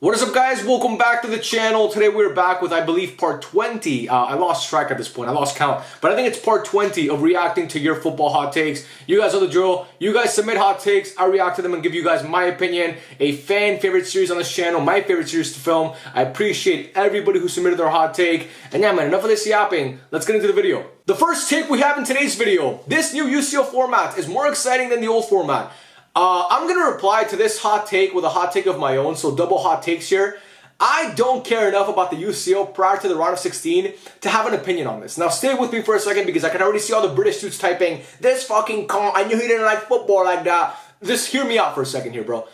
What is up, guys? Welcome back to the channel. Today we're back with, I believe, part 20. I lost track at this point. I lost count. But I think it's part 20 of reacting to your football hot takes. You guys know the drill. You guys submit hot takes. I react to them and give you guys my opinion. A fan favorite series on this channel. My favorite series to film. I appreciate everybody who submitted their hot take. And yeah, man, enough of this yapping. Let's get into the video. The first take we have in today's video. This new UCL format is more exciting than the old format. I'm going to reply to this hot take with a hot take of my own, so double hot takes here. I don't care enough about the UCL prior to the round of 16 to have an opinion on this. Now stay with me for a second because I can already see all the British dudes typing, "This fucking cunt, I knew he didn't like football like that." Just hear me out for a second here, bro.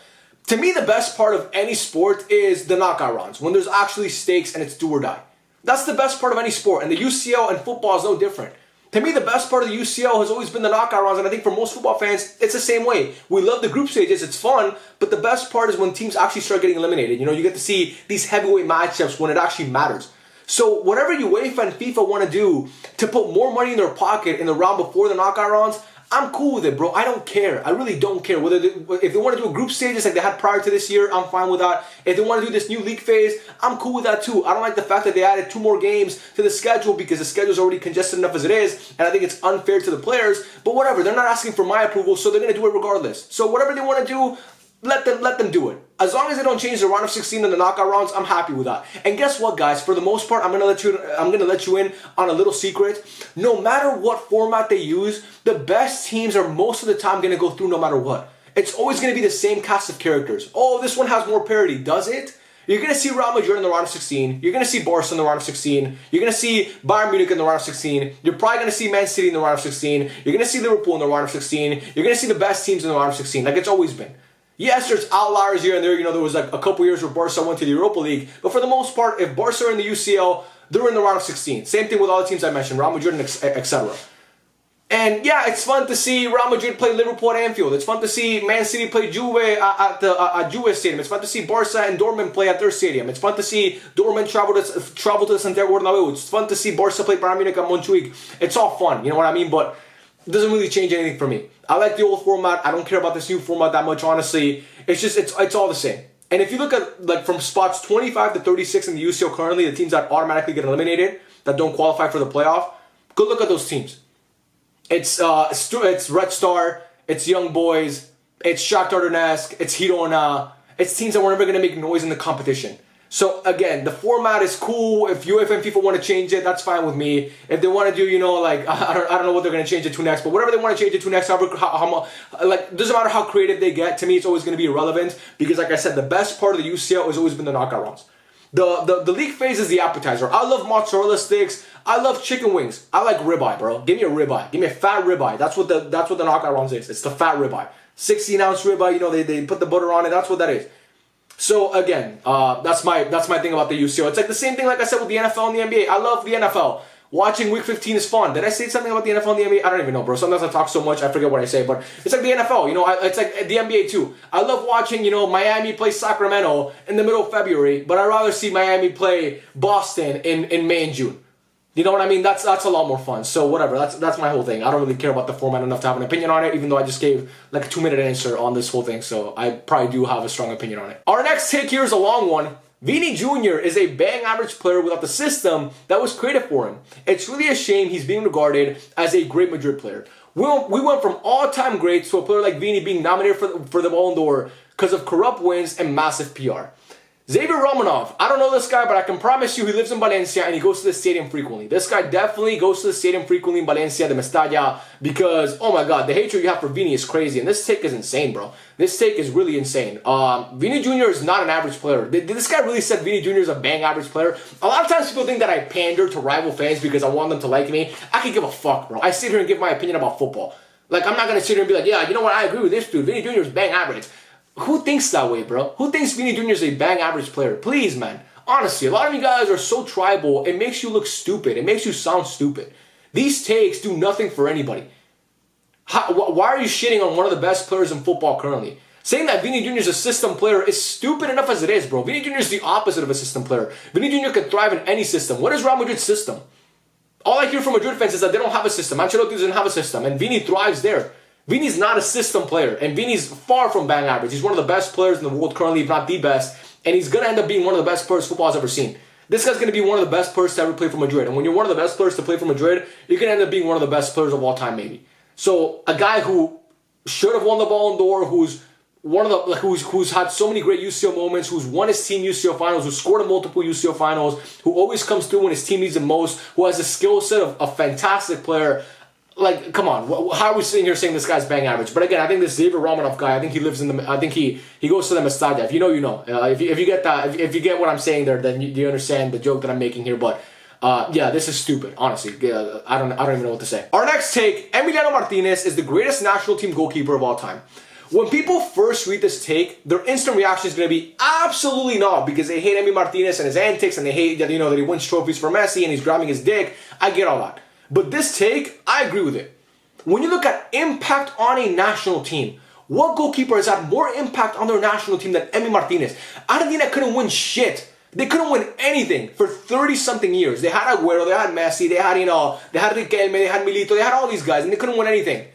To me, the best part of any sport is the knockout rounds, when there's actually stakes and it's do or die. That's the best part of any sport, and the UCL and football is no different. To me, the best part of the UCL has always been the knockout rounds, and I think for most football fans, it's the same way. We love the group stages, it's fun, but the best part is when teams actually start getting eliminated. You know, you get to see these heavyweight matchups when it actually matters. So whatever UEFA and FIFA want to do to put more money in their pocket in the round before the knockout rounds, I'm cool with it, bro. I don't care. I really don't care. If they want to do a group stages like they had prior to this year, I'm fine with that. If they want to do this new league phase, I'm cool with that too. I don't like the fact that they added 2 more games to the schedule because the schedule is already congested enough as it is, and I think it's unfair to the players. But whatever, they're not asking for my approval, so they're going to do it regardless. So whatever they want to do, let them do it. As long as they don't change the round of 16 and the knockout rounds, I'm happy with that. And guess what, guys? For the most part, I'm gonna let you in on a little secret. No matter what format they use, the best teams are most of the time gonna go through no matter what. It's always gonna be the same cast of characters. Oh, this one has more parity. Does it? You're going to see Real Madrid in the round of 16. You're going to see Barca in the round of 16. You're going to see Bayern Munich in the round of 16. You're probably going to see Man City in the round of 16. You're going to see Liverpool in the round of 16. You're going to see the best teams in the round of 16, like it's always been. Yes, there's outliers here and there. You know, there was like a couple years where Barca went to the Europa League. But for the most part, if Barca are in the UCL, they're in the round of 16. Same thing with all the teams I mentioned, Real Madrid and etc. And yeah, it's fun to see Real Madrid play Liverpool at Anfield. It's fun to see Man City play Juve at Juve Stadium. It's fun to see Barca and Dortmund play at their stadium. It's fun to see Dortmund travel to the Santiago Bernabeu. It's fun to see Barca play Bayern Munich at Montjuic. It's all fun, you know what I mean? But it doesn't really change anything for me. I like the old format. I don't care about this new format that much, honestly. It's just, it's all the same. And if you look at, like, from spots 25 to 36 in the UCL currently, the teams that automatically get eliminated, that don't qualify for the playoff, go look at those teams. It's Red Star, it's Young Boys, it's Shakhtar Donetsk, it's Girona. It's teams that were never going to make noise in the competition. So again, the format is cool. If UEFA and FIFA want to change it, that's fine with me. If they want to do, you know, like, I don't know what they're going to change it to next, but whatever they want to change it to next, like, doesn't matter how creative they get. To me, it's always going to be irrelevant because, like I said, the best part of the UCL has always been the knockout rounds. The league phase is the appetizer. I love mozzarella sticks. I love chicken wings. I like ribeye, bro. Give me a ribeye. Give me a fat ribeye. That's what the knockout rounds is. It's the fat ribeye. 16-ounce ribeye. You know, they put the butter on it. That's what that is. So again, that's my thing about the UCL. It's like the same thing, like I said, with the NFL and the NBA. I love the NFL. Watching Week 15 is fun. Did I say something about the NFL and the NBA? I don't even know, bro. Sometimes I talk so much, I forget what I say. But it's like the NFL, you know. It's like the NBA too. I love watching, you know, Miami play Sacramento in the middle of February, but I'd rather see Miami play Boston in May and June. You know what I mean? That's a lot more fun. So whatever, that's my whole thing. I don't really care about the format enough to have an opinion on it, even though I just gave like a 2-minute answer on this whole thing. So I probably do have a strong opinion on it. Our next take here is a long one. Vini Jr. is a bang average player without the system that was created for him. It's really a shame he's being regarded as a great Madrid player. We went from all-time greats to a player like Vini being nominated for the Ballon d'Or because of corrupt wins and massive PR. Xavier Romanov, I don't know this guy, but I can promise you he lives in Valencia and he goes to the stadium frequently. This guy definitely goes to the stadium frequently in Valencia de Mestalla because, oh my god, the hatred you have for Vini is crazy. And this take is insane, bro. This take is really insane. Vini Jr. is not an average player. This guy really said Vini Jr. is a bang average player. A lot of times people think that I pander to rival fans because I want them to like me. I could give a fuck, bro. I sit here and give my opinion about football. Like, I'm not going to sit here and be like, yeah, you know what, I agree with this dude. Vini Jr. is bang average. Who thinks that way, bro? Who thinks Vini Jr. is a bang average player? Please, man. Honestly, a lot of you guys are so tribal, it makes you look stupid. It makes you sound stupid. These takes do nothing for anybody. Why are you shitting on one of the best players in football currently? Saying that Vini Jr. is a system player is stupid enough as it is, bro. Vini Jr. is the opposite of a system player. Vini Jr. can thrive in any system. What is Real Madrid's system? All I hear from Madrid fans is that they don't have a system. Ancelotti doesn't have a system, and Vini thrives there. Vini's not a system player, and Vini's far from bang average. He's one of the best players in the world currently, if not the best, And he's going to end up being one of the best players football has ever seen. This guy's going to be one of the best players to ever play for Madrid. And when you're one of the best players to play for Madrid, you're going to end up being one of the best players of all time, maybe. So a guy who should have won the Ballon d'Or, who's who's had so many great UCL moments, who's won his team UCL finals, who's scored in multiple UCL finals, who always comes through when his team needs him most, who has a skill set of a fantastic player. Like, come on, how are we sitting here saying this guy's bang average? But again, I think this Xavier Romanov guy, I think he lives in the, I think he goes to the Mestalla. If you know, you know. If you get that, if you get what I'm saying there, then you understand the joke that I'm making here. But yeah, this is stupid, honestly. I don't even know what to say. Our next take, Emiliano Martinez is the greatest national team goalkeeper of all time. When people first read this take, their instant reaction is going to be absolutely not, because they hate Emi Martinez and his antics, and they hate that, that he wins trophies for Messi and he's grabbing his dick. I get all that. But this take, I agree with it. When you look at impact on a national team, what goalkeeper has had more impact on their national team than Emi Martinez? Argentina couldn't win shit. They couldn't win anything for 30-something years. They had Aguero, they had Messi, they had, they had Riquelme, they had Milito, they had all these guys, and they couldn't win anything.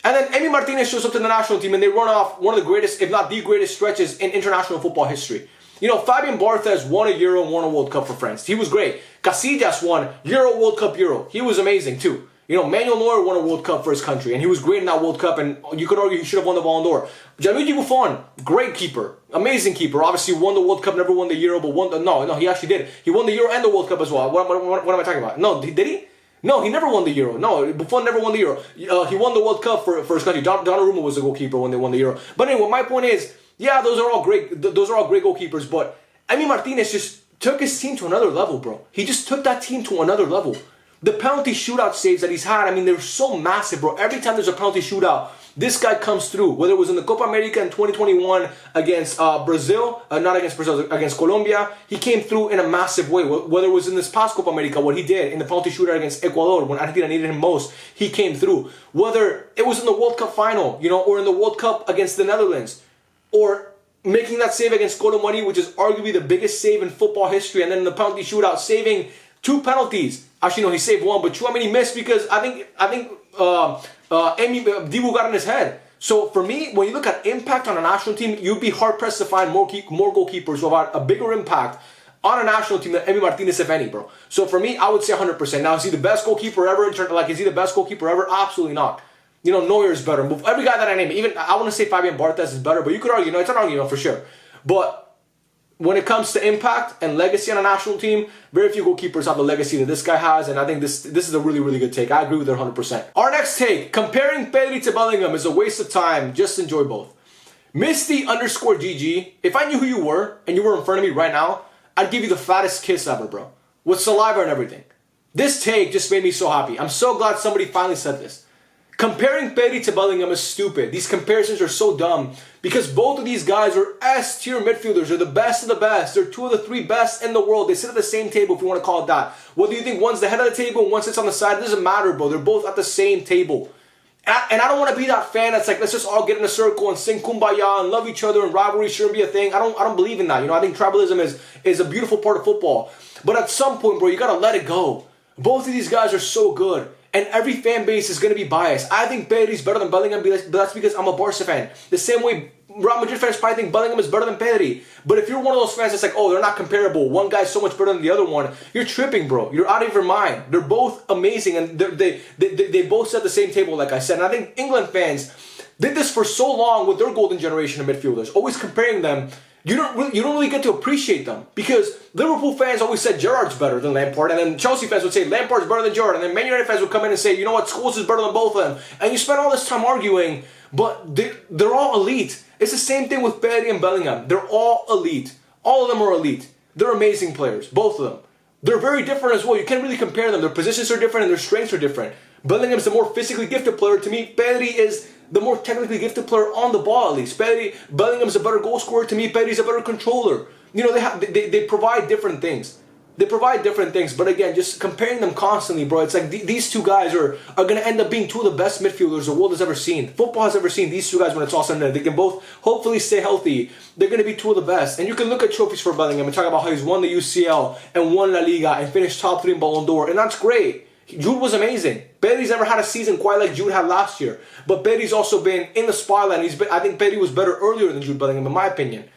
And then Emi Martinez shows up to the national team and they run off one of the greatest, if not the greatest stretches in international football history. Fabian Barthez won a Euro and won a World Cup for France. He was great. Casillas won Euro, World Cup, Euro. He was amazing too. Manuel Neuer won a World Cup for his country, and he was great in that World Cup, and you could argue he should have won the Ballon d'Or. Gianluigi Buffon, great keeper, amazing keeper. Obviously won the World Cup, never won the Euro, but no, he actually did. He won the Euro and the World Cup as well. What am I talking about? No, did he? No, he never won the Euro. No, Buffon never won the Euro. He won the World Cup for his country. Donnarumma was the goalkeeper when they won the Euro. But anyway, my point is, yeah, those are all great. Those are all great goalkeepers. But Emi Martinez just took his team to another level, bro. He just took that team to another level. The penalty shootout saves that he's had, I mean, they're so massive, bro. Every time there's a penalty shootout, this guy comes through. Whether it was in the Copa America in 2021 against Brazil, not against Brazil, against Colombia, he came through in a massive way. Whether it was in this past Copa America, what he did in the penalty shootout against Ecuador, when Argentina needed him most, he came through. Whether it was in the World Cup final, or in the World Cup against the Netherlands, or making that save against Colomani, which is arguably the biggest save in football history, and then in the penalty shootout, saving 2 penalties. Actually, no, he saved 1, but 2, he missed because I think Dibu got in his head. So for me, when you look at impact on a national team, you'd be hard-pressed to find more goalkeepers who have had a bigger impact on a national team than Emi Martinez, if any, bro. So for me, I would say 100%. Now, is he the best goalkeeper ever? Is he the best goalkeeper ever? Absolutely not. Neuer is better. Every guy that I name, even I want to say Fabian Barthez is better, but you could argue, it's an argument for sure. But when it comes to impact and legacy on a national team, very few goalkeepers have the legacy that this guy has, and I think this is a really, really good take. I agree with it 100%. Our next take, comparing Pedri to Bellingham is a waste of time. Just enjoy both. Misty_GG, if I knew who you were, and you were in front of me right now, I'd give you the fattest kiss ever, bro. With saliva and everything. This take just made me so happy. I'm so glad somebody finally said this. Comparing Pedri to Bellingham is stupid. These comparisons are so dumb because both of these guys are S-tier midfielders. They're the best of the best. They're 2 of the 3 best in the world. They sit at the same table, if you want to call it that. Whether you think one's the head of the table and one sits on the side, it doesn't matter, bro. They're both at the same table. And I don't want to be that fan that's like, let's just all get in a circle and sing Kumbaya and love each other and rivalry shouldn't be a thing. I don't believe in that. I think tribalism is a beautiful part of football. But at some point, bro, you got to let it go. Both of these guys are so good. And every fan base is going to be biased. I think Pedri's better than Bellingham, but that's because I'm a Barca fan. The same way Real Madrid fans probably think Bellingham is better than Pedri. But if you're one of those fans that's like, oh, they're not comparable, one guy's so much better than the other one, you're tripping, bro. You're out of your mind. They're both amazing, and they both sit at the same table, like I said. And I think England fans did this for so long with their golden generation of midfielders, always comparing them. You don't really get to appreciate them because Liverpool fans always said Gerrard's better than Lampard, and then Chelsea fans would say Lampard's better than Gerrard, and then Man United fans would come in and say, you know what, Scholes is better than both of them. And you spend all this time arguing, but they're all elite. It's the same thing with Pedri and Bellingham. They're all elite. All of them are elite. They're amazing players, both of them. They're very different as well. You can't really compare them. Their positions are different and their strengths are different. Bellingham's the more physically gifted player. To me, Pedri is the more technically gifted player on the ball, at least. Bellingham's a better goal scorer. To me, Pedri's a better controller. They provide different things. They provide different things, but again, just comparing them constantly, bro, it's like these two guys are going to end up being 2 of the best midfielders the world has ever seen. Football has ever seen. These 2 guys, when it's all said and done, they can both hopefully stay healthy. They're going to be 2 of the best. And you can look at trophies for Bellingham and talk about how he's won the UCL and won La Liga and finished top 3 in Ballon d'Or, and that's great. Jude was amazing. Pedri's never had a season quite like Jude had last year. But Pedri's also been in the spotlight. I think Pedri was better earlier than Jude Bellingham, in my opinion.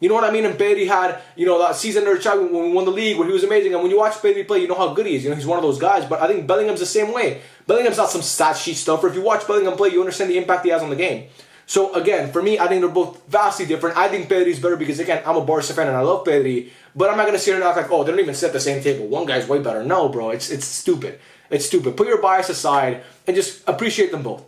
You know what I mean? And Pedri had, that season under Xavi when we won the league where he was amazing. And when you watch Pedri play, you know how good he is. He's one of those guys. But I think Bellingham's the same way. Bellingham's not some stat sheet stuffer. If you watch Bellingham play, you understand the impact he has on the game. So again, for me, I think they're both vastly different. I think Pedri's better because, again, I'm a Barca fan and I love Pedri. But I'm not going to sit here and act like, oh, they don't even sit at the same table. One guy's way better. No, bro. It's stupid. It's stupid. Put your bias aside and just appreciate them both.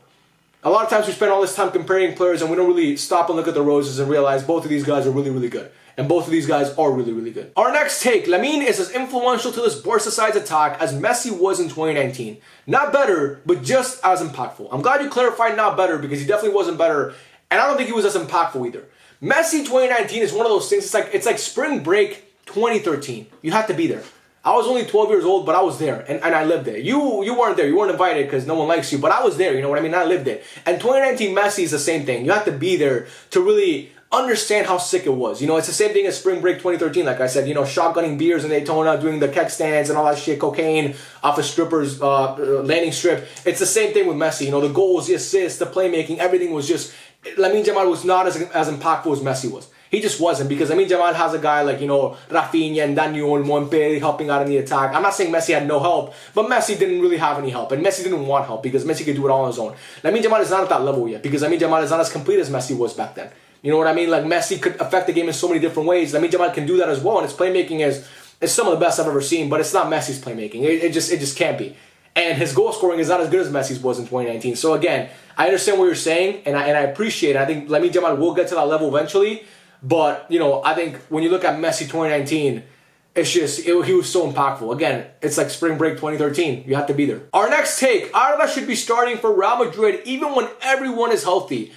A lot of times we spend all this time comparing players and we don't really stop and look at the roses and realize both of these guys are really, really good. And both of these guys are really, really good. Our next take, Lamine is as influential to this Barca side's attack as Messi was in 2019. Not better, but just as impactful. I'm glad you clarified not better because he definitely wasn't better. And I don't think he was as impactful either. Messi 2019 is one of those things, it's like spring break 2013. You have to be there. I was only 12 years old, but I was there, and I lived there. You weren't there. You weren't invited because no one likes you, but I was there, you know what I mean? I lived it. And 2019 Messi is the same thing. You have to be there to really understand how sick it was. It's the same thing as spring break 2013, like I said, shotgunning beers in Daytona, doing the keg stands and all that shit, cocaine off a stripper's landing strip. It's the same thing with Messi. The goals, the assists, the playmaking, everything was just... Lamine Yamal was not as impactful as Messi was. He just wasn't, because Lamine Yamal has a guy like, Rafinha and Daniel and Pedri helping out in the attack. I'm not saying Messi had no help, but Messi didn't really have any help, and Messi didn't want help because Messi could do it all on his own. Lamine Yamal is not at that level yet because Lamine Yamal is not as complete as Messi was back then. You know what I mean? Like, Messi could affect the game in so many different ways. Lamine Yamal can do that as well, and his playmaking is some of the best I've ever seen, but it's not Messi's playmaking. It just can't be. And his goal scoring is not as good as Messi's was in 2019. So again, I understand what you're saying, and I appreciate it. I think Lamine Yamal will get to that level eventually. But, I think when you look at Messi 2019, it's just, he was so impactful. Again, it's like spring break 2013. You have to be there. Our next take, Arda should be starting for Real Madrid even when everyone is healthy.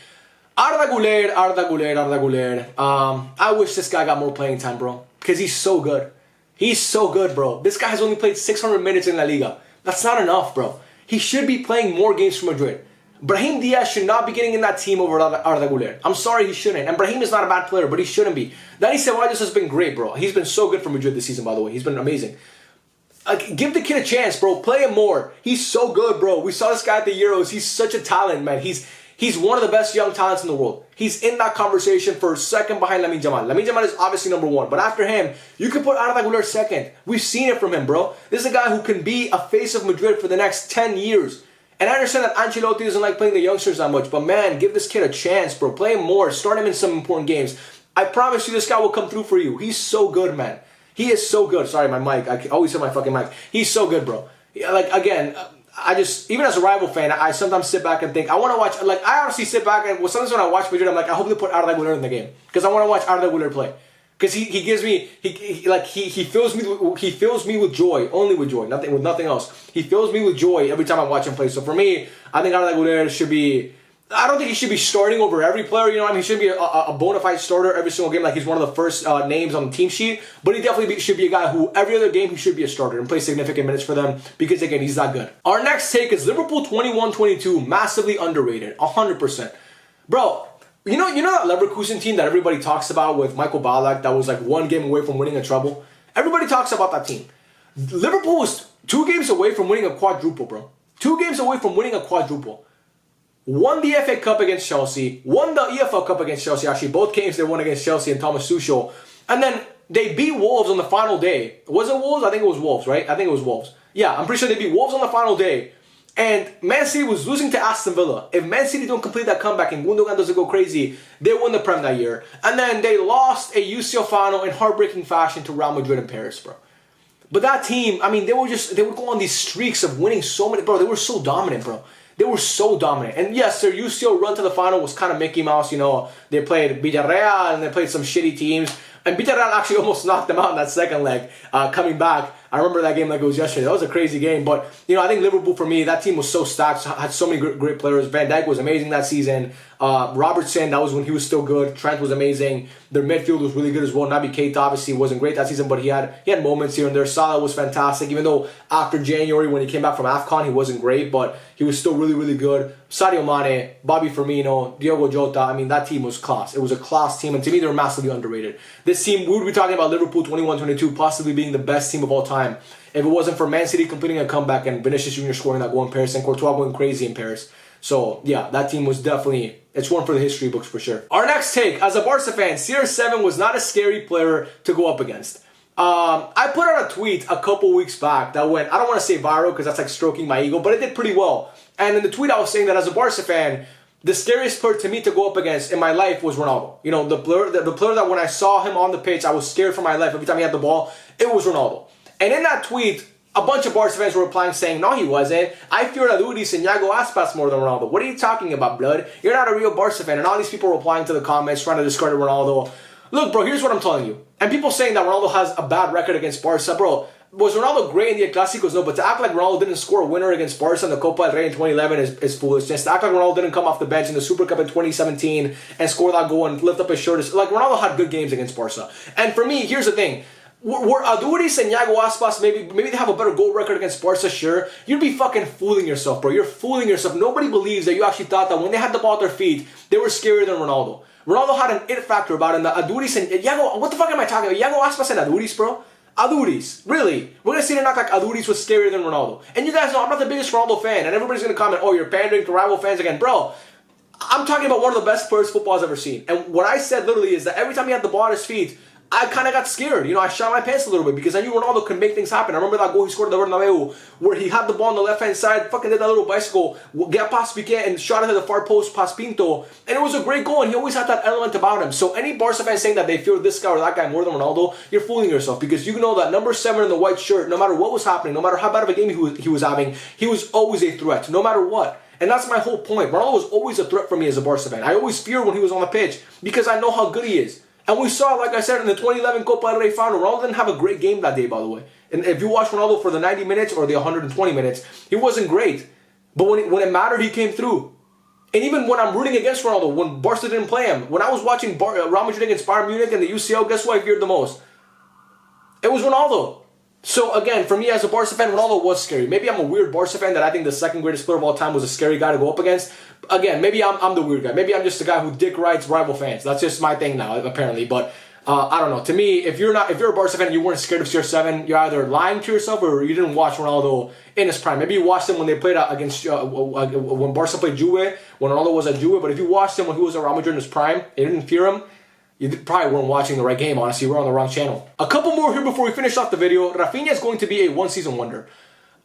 Arda Güler. I wish this guy got more playing time, bro. Because he's so good. He's so good, bro. This guy has only played 600 minutes in La Liga. That's not enough, bro. He should be playing more games for Madrid. Brahim Diaz should not be getting in that team over Arda Güler. I'm sorry, he shouldn't. And Brahim is not a bad player, but he shouldn't be. Dani Ceballos has been great, bro. He's been so good for Madrid this season, by the way. He's been amazing. Give the kid a chance, bro. Play him more. He's so good, bro. We saw this guy at the Euros. He's such a talent, man. He's one of the best young talents in the world. He's in that conversation for second behind Lamine Yamal. Lamine Yamal is obviously number one, but after him, you can put Arda Güler second. We've seen it from him, bro. This is a guy who can be a face of Madrid for the next 10 years. And I understand that Ancelotti doesn't like playing the youngsters that much, but man, give this kid a chance, bro. Play him more. Start him in some important games. I promise you this guy will come through for you. He's so good, man. He is so good. Sorry, my mic. I always hit my fucking mic. He's so good, bro. Again, even as a rival fan, I sometimes sit back and think, I want to watch, I honestly sit back and sometimes when I watch Madrid, I'm like, I hope they put Arda Güler in the game. Because I want to watch Arda Güler play. Because he gives me, he fills me with joy, only with joy, nothing else. He fills me with joy every time I watch him play. So for me, I think Arda Güler should be, I don't think he should be starting over every player, you know what I mean? He should be a bona fide starter every single game, like he's one of the first names on the team sheet. But he definitely should be a guy who, every other game, he should be a starter and play significant minutes for them because, again, he's that good. Our next take is Liverpool 21-22, massively underrated, 100%. Bro, you know that Leverkusen team that everybody talks about with Michael Ballack that was like one game away from winning a treble? Everybody talks about that team. Liverpool was 2 games away from winning a quadruple, bro. 2 games away from winning a quadruple. Won the FA Cup against Chelsea, won the EFL Cup against Chelsea, actually both games they won against Chelsea and Thomas Tuchel. And then they beat Wolves on the final day. Was it Wolves? I think it was Wolves, right? I think it was Wolves. Yeah, I'm pretty sure they beat Wolves on the final day. And Man City was losing to Aston Villa. If Man City don't complete that comeback and Gundogan doesn't go crazy, they win the Prem that year. And then they lost a UCL final in heartbreaking fashion to Real Madrid in Paris, bro. But that team, I mean, they would go on these streaks of winning so many, bro. They were so dominant, bro. They were so dominant. And yes, their UCL run to the final was kind of Mickey Mouse, They played Villarreal and they played some shitty teams. And Villarreal actually almost knocked them out in that second leg, coming back. I remember that game like it was yesterday. That was a crazy game. But, I think Liverpool, for me, that team was so stacked. Had so many great players. Van Dijk was amazing that season. Robertson, that was when he was still good. Trent was amazing. Their midfield was really good as well. Naby Keita obviously wasn't great that season, but he had moments here and there. Salah was fantastic, even though after January when he came back from AFCON, he wasn't great, but he was still really, really good. Sadio Mane, Bobby Firmino, Diogo Jota, I mean, that team was class. It was a class team, and to me, they were massively underrated. This team, we would be talking about Liverpool 21-22 possibly being the best team of all time if it wasn't for Man City completing a comeback and Vinicius Jr. scoring that goal in Paris and Courtois going crazy in Paris. So yeah, that team was definitely, it's one for the history books for sure. Our next take, as a Barca fan, CR7 was not a scary player to go up against. I put out a tweet a couple weeks back that went, I don't want to say viral because that's like stroking my ego, but it did pretty well. And in the tweet I was saying that as a Barca fan, the scariest player to me to go up against in my life was Ronaldo. You know, the player that when I saw him on the pitch, I was scared for my life every time he had the ball, it was Ronaldo. And in that tweet, a bunch of Barca fans were replying saying, no, he wasn't. I feared Aduriz and Iago Aspas more than Ronaldo. What are you talking about, blood? You're not a real Barca fan. And all these people replying to the comments, trying to discredit Ronaldo. Look, bro, here's what I'm telling you. And people saying that Ronaldo has a bad record against Barca, bro. Was Ronaldo great in the Clásicos? No, but to act like Ronaldo didn't score a winner against Barca in the Copa del Rey in 2011 is foolishness. To act like Ronaldo didn't come off the bench in the Super Cup in 2017 and score that goal and lift up his shirt. Like, Ronaldo had good games against Barca. And for me, here's the thing. Were Aduriz and Iago Aspas, maybe they have a better goal record against Barca, sure. You'd be fucking fooling yourself, bro. You're fooling yourself. Nobody believes that you actually thought that when they had the ball at their feet, they were scarier than Ronaldo. Ronaldo had an it factor about him that Aduriz and Iago, what the fuck am I talking about? Iago Aspas and Aduriz, bro? Aduriz, really? We're gonna sit here and act like Aduriz was scarier than Ronaldo. And you guys know I'm not the biggest Ronaldo fan, and everybody's gonna comment, oh, you're pandering to rival fans again. Bro, I'm talking about one of the best players football has ever seen. And what I said literally is that every time he had the ball at his feet, I kind of got scared. You know, I shot my pants a little bit because I knew Ronaldo could make things happen. I remember that goal he scored at the Bernabeu where he had the ball on the left-hand side, fucking did that little bicycle, got past Piqué and shot it to the far post past Pinto. And it was a great goal, and he always had that element about him. So any Barca fan saying that they fear this guy or that guy more than Ronaldo, you're fooling yourself because you know that number 7 in the white shirt, no matter what was happening, no matter how bad of a game he was having, he was always a threat, no matter what. And that's my whole point. Ronaldo was always a threat for me as a Barca fan. I always feared when he was on the pitch because I know how good he is. And we saw, like I said, in the 2011 Copa del Rey final, Ronaldo didn't have a great game that day, by the way. And if you watch Ronaldo for the 90 minutes or the 120 minutes, he wasn't great. But when it mattered, he came through. And even when I'm rooting against Ronaldo, when Barca didn't play him, when I was watching Real Madrid against Bayern Munich in the UCL, guess who I feared the most? It was Ronaldo. So again, for me as a Barca fan, Ronaldo was scary. Maybe I'm a weird Barca fan that I think the second greatest player of all time was a scary guy to go up against. Again, maybe I'm the weird guy. Maybe I'm just the guy who dick rides rival fans. That's just my thing now, apparently. But I don't know. To me, if you're a Barca fan and you weren't scared of CR7, you're either lying to yourself or you didn't watch Ronaldo in his prime. Maybe you watched him when they played against when Barca played Juve, when Ronaldo was at Juve. But if you watched him when he was at Real Madrid in his prime, you didn't fear him. You probably weren't watching the right game, honestly. We're on the wrong channel. A couple more here before we finish off the video. Rafinha is going to be a one-season wonder.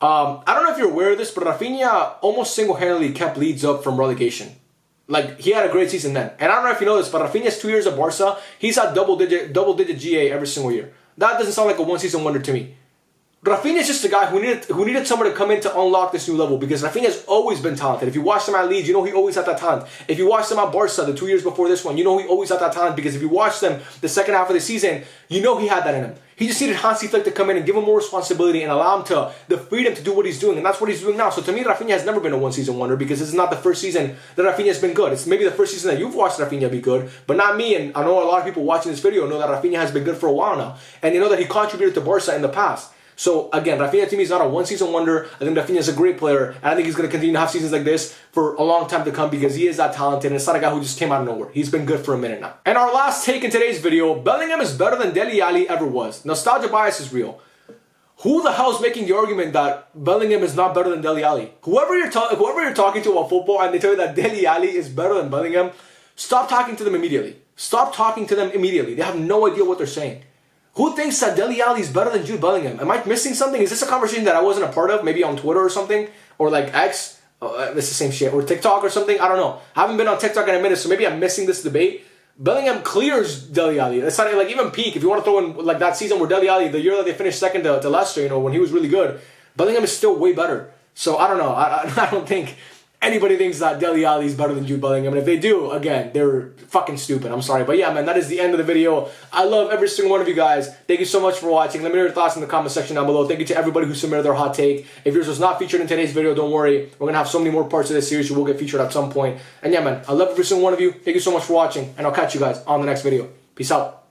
I don't know if you're aware of this, but Rafinha almost single-handedly kept Leeds up from relegation. Like, he had a great season then. And I don't know if you know this, but Rafinha's 2 years at Barca, he's had double-digit GA every single year. That doesn't sound like a one-season wonder to me. Rafinha is just a guy who needed someone to come in to unlock this new level because Rafinha has always been talented. If you watch him at Leeds, you know he always had that talent. If you watched him at Barca the 2 years before this one, you know he always had that talent because if you watched them the second half of the season, you know he had that in him. He just needed Hansi Flick to come in and give him more responsibility and allow him the freedom to do what he's doing, and that's what he's doing now. So to me, Rafinha has never been a one-season wonder because this is not the first season that Rafinha has been good. It's maybe the first season that you've watched Rafinha be good, but not me, and I know a lot of people watching this video know that Rafinha has been good for a while now, and you know that he contributed to Barca in the past. So again, Rafinha to me is not a one-season wonder. I think Rafinha is a great player, and I think he's going to continue to have seasons like this for a long time to come because he is that talented, and it's not a guy who just came out of nowhere. He's been good for a minute now. And our last take in today's video, Bellingham is better than Dele Alli ever was. Nostalgia bias is real. Who the hell is making the argument that Bellingham is not better than Dele Alli? Whoever you're talking to about football and they tell you that Dele Alli is better than Bellingham, stop talking to them immediately. Stop talking to them immediately. They have no idea what they're saying. Who thinks that Dele Alli is better than Jude Bellingham? Am I missing something? Is this a conversation that I wasn't a part of? Maybe on Twitter or something? Or like X? It's the same shit. Or TikTok or something? I don't know. I haven't been on TikTok in a minute, so maybe I'm missing this debate. Bellingham clears Dele Alli. It's not like even peak. If you want to throw in like that season where Dele Alli, the year that they finished second to Leicester, you know, when he was really good, Bellingham is still way better. So I don't know. I don't think anybody thinks that Dele Alli is better than Jude Bellingham. And if they do, again, they're fucking stupid. I'm sorry. But yeah, man, that is the end of the video. I love every single one of you guys. Thank you so much for watching. Let me know your thoughts in the comment section down below. Thank you to everybody who submitted their hot take. If yours was not featured in today's video, don't worry. We're going to have so many more parts of this series. You will get featured at some point. And yeah, man, I love every single one of you. Thank you so much for watching. And I'll catch you guys on the next video. Peace out.